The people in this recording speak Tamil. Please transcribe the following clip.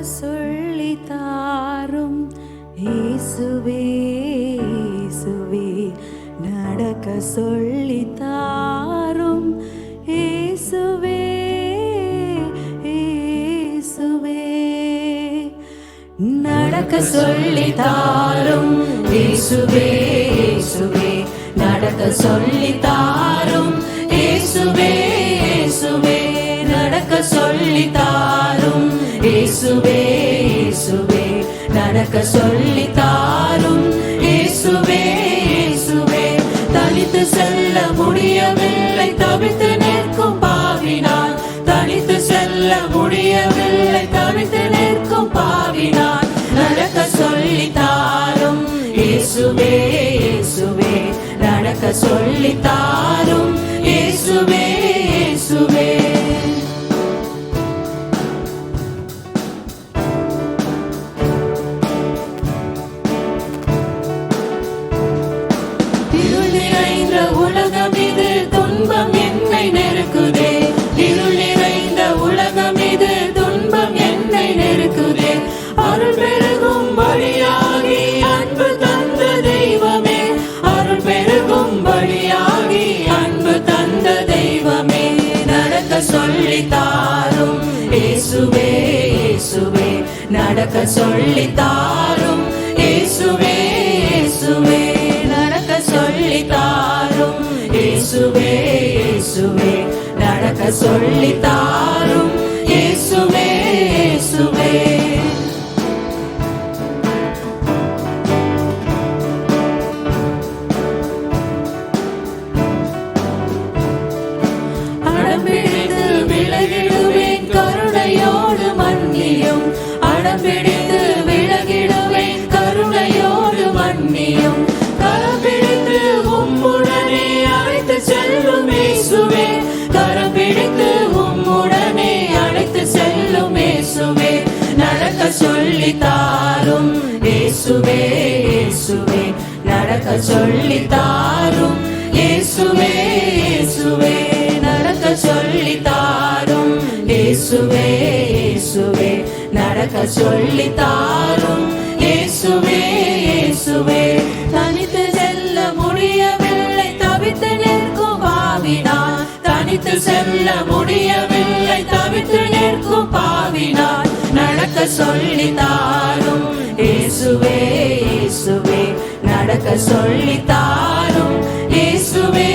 சொல்லித்தாரும் இயேசுவே இயேசுவே நடக்க சொல்லித்தாரும் இயேசுவே இயேசுவே நடக்க சொல்லித்தாரும் இயேசுவே இயேசுவே நடக்க சொல்லித்தாரும் இயேசுவே இயேசுவே நடக்க சொல்லித்தாரும் இயேசுவே இயேசுவே நடக்க சொல்லித்தாரும் இயேசுவே இயேசுவே தனித்து செல்ல முடியவில்லை தவித்து நிற்கும் பாவினான் தனித்து செல்ல முடியவில்லை தவித்து நிற்கும் பாவினான் நடக்க சொல்லித்தாரும் இயேசுவே இயேசுவே நடக்க சொல்லித்தாரும் இயேசுவே இயேசுவே உலகம் இது துன்பம் என்னை நெருக்குதே இருள் நிறைந்த உலகம் இது துன்பம் என்னை நெருக்குதே அருள் பெருகும் வழியாகி அன்பு தந்த தெய்வமே அருள் பெருகும் வழியாகி அன்பு தந்த தெய்வமே நடக்க சொல்லித்தாரும் இயேசுவே இயேசுவே நடக்க சொல்லித்தாரும் இயேசுவே இயேசுவே நடக்க சொல்லித்தாரும் இயேசுவே இயேசுவே நடக்க சொல்லித்தாரும் இயேசுவே இயேசுவே அடம்பிடித்து விலகிடுவேன் கருணையோடு மன்னியும் அடம்பிடித்து விலகிடுவேன் கருணையோடு மன்னியும் கரம்பிடித்து உம்முடனே அழைத்து செல்லும் இயேசுவே கரம்பிடித்து உம்முடனே அழைத்து செல்லும் இயேசுவே நடக்க சொல்லித்தாரும் இயேசுவே இயேசுவே நடக்க சொல்லித்தாரும் இயேசுவே இயேசுவே நடக்க சொல்லித்தாரும் இயேசுவே இயேசுவே நடக்க சொல்லித்தாரும் இயேசுவே இயேசுவே தனித்து செல்ல முடியவில்லை தவித்து நிற்கும் பாவினான் தனித்து செல்ல முடியவில்லை தவித்து நிற்கும் பாவினான் நடக்க சொல்லித்தாரும் இயேசுவே இயேசுவே நடக்க சொல்லித்தாரும் இயேசுவே